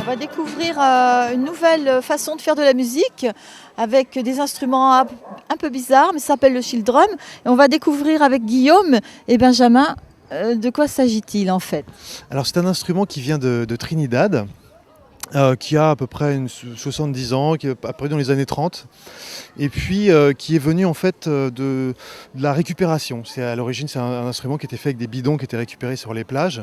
On va découvrir une nouvelle façon de faire de la musique avec des instruments un peu bizarres, mais ça s'appelle le steel drum. Et on va découvrir avec Guillaume et Benjamin de quoi s'agit-il en fait. Alors c'est un instrument qui vient de Trinidad, qui a à peu près 70 ans, qui est apparu dans les années 30, et puis qui est venu en fait de la récupération. À l'origine, c'est un instrument qui était fait avec des bidons qui étaient récupérés sur les plages,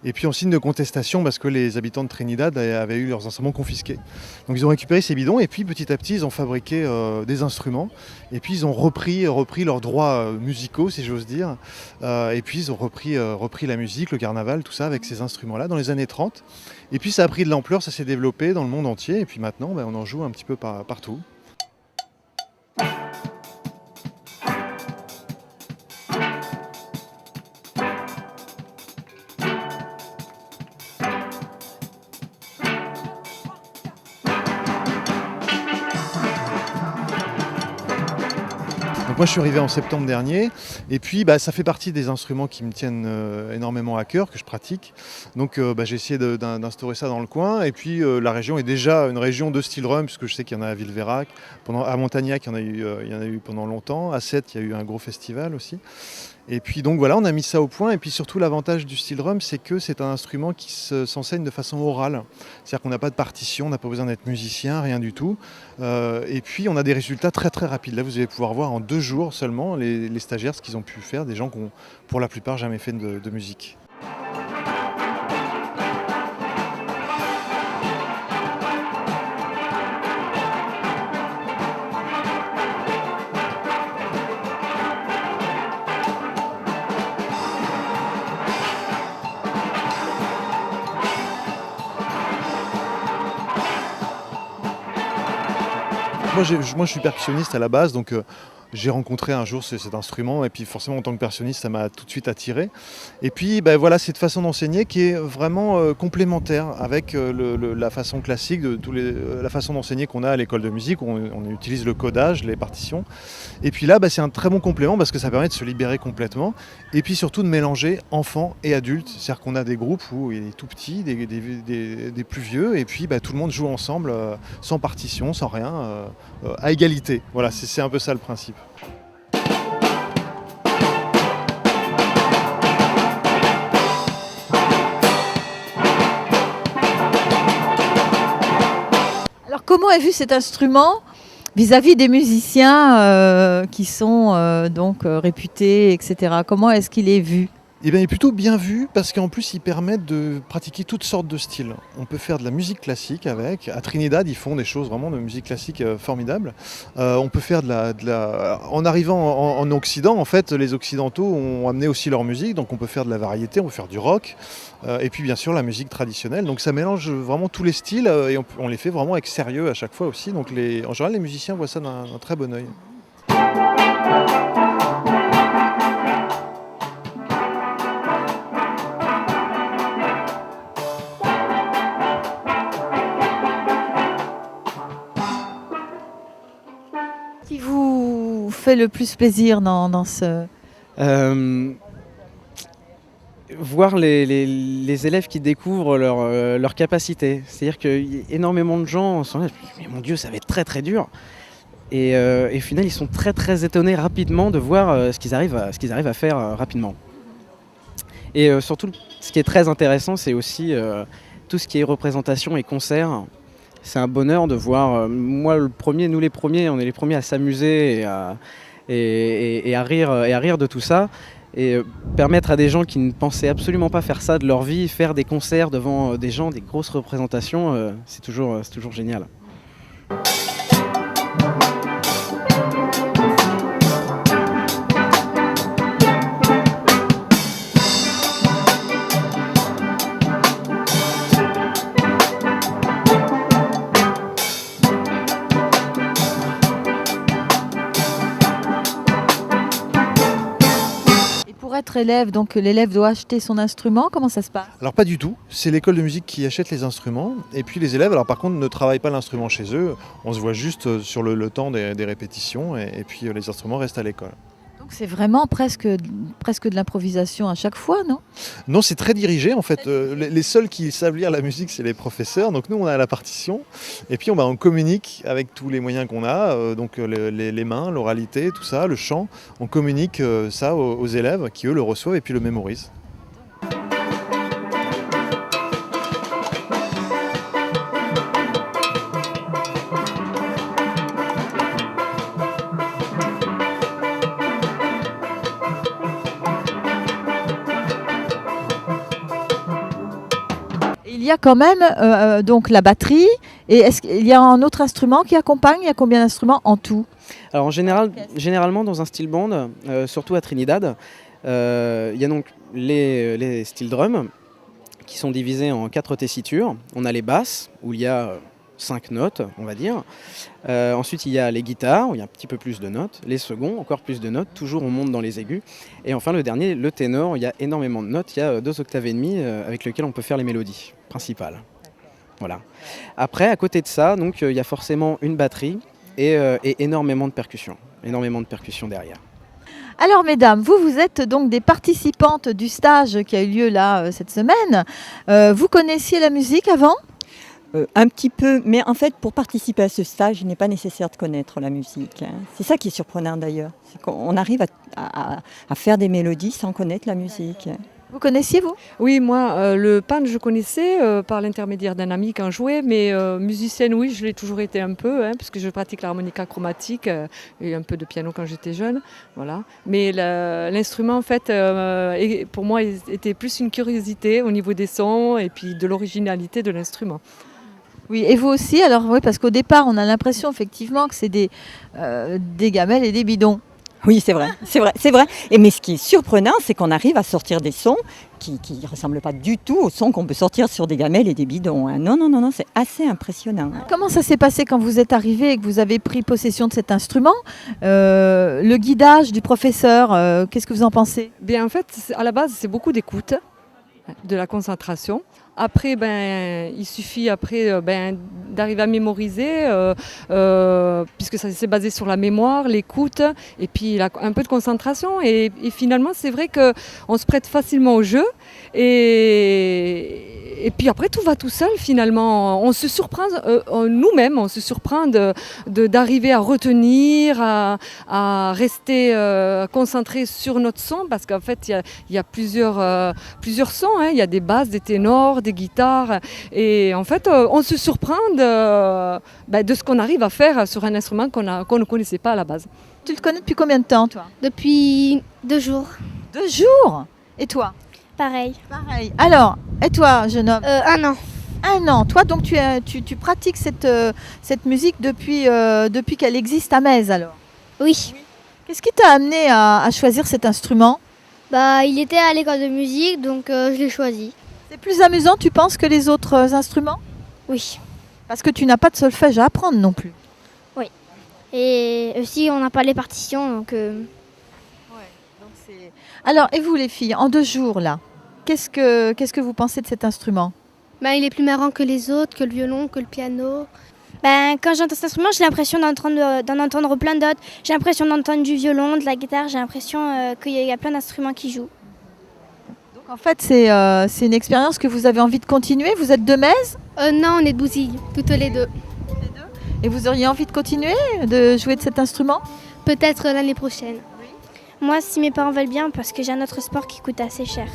et puis en signe de contestation, parce que les habitants de Trinidad avaient eu leurs instruments confisqués. Donc ils ont récupéré ces bidons, et puis petit à petit, ils ont fabriqué des instruments, et puis ils ont repris leurs droits musicaux, si j'ose dire, et puis ils ont repris la musique, le carnaval, tout ça, avec ces instruments-là, dans les années 30. Et puis ça a pris de l'ampleur, ça s'est développé dans le monde entier, et puis maintenant on en joue un petit peu partout. Donc moi je suis arrivé en septembre dernier, et puis ça fait partie des instruments qui me tiennent énormément à cœur, que je pratique. Donc j'ai essayé d'instaurer ça dans le coin, et puis la région est déjà une région de steel drum, puisque je sais qu'il y en a à Villeveyrac, à Montagnac il y en a eu pendant longtemps, à Sète il y a eu un gros festival aussi. Et puis donc voilà, on a mis ça au point, et puis surtout l'avantage du steel drum, c'est que c'est un instrument qui s'enseigne de façon orale. C'est-à-dire qu'on n'a pas de partition, on n'a pas besoin d'être musicien, rien du tout. Et puis on a des résultats très très rapides. Là vous allez pouvoir voir en 2 jours seulement les stagiaires ce qu'ils ont pu faire, des gens qui ont pour la plupart jamais fait de musique. Moi, je suis percussionniste à la base, donc j'ai rencontré un jour cet instrument, et puis forcément en tant que percussionniste ça m'a tout de suite attiré. Et puis voilà, cette façon d'enseigner qui est vraiment complémentaire avec la façon classique, la façon d'enseigner qu'on a à l'école de musique, où on utilise le codage, les partitions. Et puis là c'est un très bon complément, parce que ça permet de se libérer complètement, et puis surtout de mélanger enfants et adultes. C'est-à-dire qu'on a des groupes où il y a des tout petits, des plus vieux, et puis tout le monde joue ensemble, sans partition, sans rien, à égalité. Voilà, c'est un peu ça le principe. Alors comment est vu cet instrument vis-à-vis des musiciens qui sont donc réputés, etc. Comment est-ce qu'il est vu ? Eh bien, il est plutôt bien vu, parce qu'en plus il permet de pratiquer toutes sortes de styles. On peut faire de la musique classique avec. À Trinidad, ils font des choses vraiment de musique classique formidables. On peut faire en arrivant en Occident, en fait, les Occidentaux ont amené aussi leur musique, donc on peut faire de la variété, on peut faire du rock, et puis bien sûr la musique traditionnelle. Donc ça mélange vraiment tous les styles, et on les fait vraiment avec sérieux à chaque fois aussi. Donc en général, les musiciens voient ça d'un très bon œil. Qui vous fait le plus plaisir dans ce... Voir les élèves qui découvrent leur capacité. C'est-à-dire qu'énormément de gens sont là, mais mon Dieu, ça va être très très dur. Et au final, ils sont très très étonnés rapidement de voir ce qu'ils arrivent à faire rapidement. Et surtout, ce qui est très intéressant, c'est aussi tout ce qui est représentation et concert. C'est un bonheur de voir, nous les premiers, on est les premiers à s'amuser et à rire de tout ça. Et permettre à des gens qui ne pensaient absolument pas faire ça de leur vie, faire des concerts devant des gens, des grosses représentations, c'est toujours génial. Pour être élève, donc l'élève doit acheter son instrument, comment ça se passe ? Alors pas du tout, c'est l'école de musique qui achète les instruments, et puis les élèves, alors par contre, ne travaillent pas l'instrument chez eux, on se voit juste sur le temps des répétitions, et puis les instruments restent à l'école. Donc c'est vraiment presque de l'improvisation à chaque fois, non? Non, c'est très dirigé en fait. Les seuls qui savent lire la musique, c'est les professeurs. Donc nous, on a la partition. Et puis on communique avec tous les moyens qu'on a. Donc les mains, l'oralité, tout ça, le chant. On communique ça aux élèves qui, eux, le reçoivent et puis le mémorisent. Il y a quand même donc la batterie. Et est-ce qu'il y a un autre instrument qui accompagne? Il y a combien d'instruments en tout? Alors en général, généralement dans un steel band, surtout à Trinidad, il y a donc les steel drums qui sont divisés en 4 tessitures. On a les basses où il y a 5 notes, on va dire. Ensuite, il y a les guitares où il y a un petit peu plus de notes. Les seconds, encore plus de notes. Toujours, on monte dans les aigus. Et enfin, le dernier, le ténor, il y a énormément de notes. Il y a 2 octaves et demie avec lesquelles on peut faire les mélodies principales. Voilà. Après, à côté de ça, donc, il y a forcément une batterie et énormément de percussions. Énormément de percussions derrière. Alors mesdames, vous êtes donc des participantes du stage qui a eu lieu là cette semaine. Vous connaissiez la musique avant? Un petit peu, mais en fait, pour participer à ce stage, il n'est pas nécessaire de connaître la musique. C'est ça qui est surprenant d'ailleurs, c'est qu'on arrive à faire des mélodies sans connaître la musique. Vous connaissiez, vous? Oui, moi, le pan, je connaissais par l'intermédiaire d'un ami quand je jouais, mais musicienne, oui, je l'ai toujours été un peu, parce que je pratique l'harmonica chromatique et un peu de piano quand j'étais jeune. Voilà. Mais l'instrument, en fait, pour moi, était plus une curiosité au niveau des sons et puis de l'originalité de l'instrument. Oui, et vous aussi? Alors oui, parce qu'au départ, on a l'impression effectivement que c'est des gamelles et des bidons. Oui, c'est vrai, c'est vrai, c'est vrai. Mais ce qui est surprenant, c'est qu'on arrive à sortir des sons qui ne ressemblent pas du tout aux sons qu'on peut sortir sur des gamelles et des bidons. Non, non, non, non, c'est assez impressionnant. Comment ça s'est passé quand vous êtes arrivé et que vous avez pris possession de cet instrument? Le guidage du professeur, qu'est-ce que vous en pensez? Bien, en fait, à la base, c'est beaucoup d'écoute, de la concentration. Après, il suffit d'arriver à mémoriser, puisque ça s'est basé sur la mémoire, l'écoute, et puis un peu de concentration. Et finalement, c'est vrai qu'on se prête facilement au jeu. Et puis après, tout va tout seul finalement. On se surprend, nous-mêmes, on se surprend d'arriver à retenir, à rester concentré sur notre son, parce qu'en fait, il y a plusieurs sons. Il y a des basses, des ténors, des guitares. Et en fait, on se surprend de ce qu'on arrive à faire sur un instrument qu'on ne connaissait pas à la base. Tu le connais depuis combien de temps, toi? Depuis 2 jours. 2 jours? Et toi? Pareil. Pareil. Alors, et toi, jeune homme? 1 an. 1 an. Toi, donc, tu pratiques cette musique depuis qu'elle existe à Metz, alors? Oui. Qu'est-ce qui t'a amené à choisir cet instrument? Il était à l'école de musique, donc je l'ai choisi. C'est plus amusant, tu penses, que les autres instruments? Oui. Parce que tu n'as pas de solfège à apprendre non plus. Et aussi, on n'a pas les partitions, donc... Alors, et vous les filles, en 2 jours, là, qu'est-ce que vous pensez de cet instrument? il est plus marrant que les autres, que le violon, que le piano. Quand j'entends cet instrument, j'ai l'impression d'en entendre plein d'autres. J'ai l'impression d'entendre du violon, de la guitare. J'ai l'impression qu'il y a plein d'instruments qui jouent. Donc, en fait, c'est une expérience que vous avez envie de continuer. Vous êtes de Metz? Non, on est de Bousille, toutes les deux. Et vous auriez envie de continuer de jouer de cet instrument? Peut-être l'année prochaine. Moi, si mes parents veulent bien, parce que j'ai un autre sport qui coûte assez cher.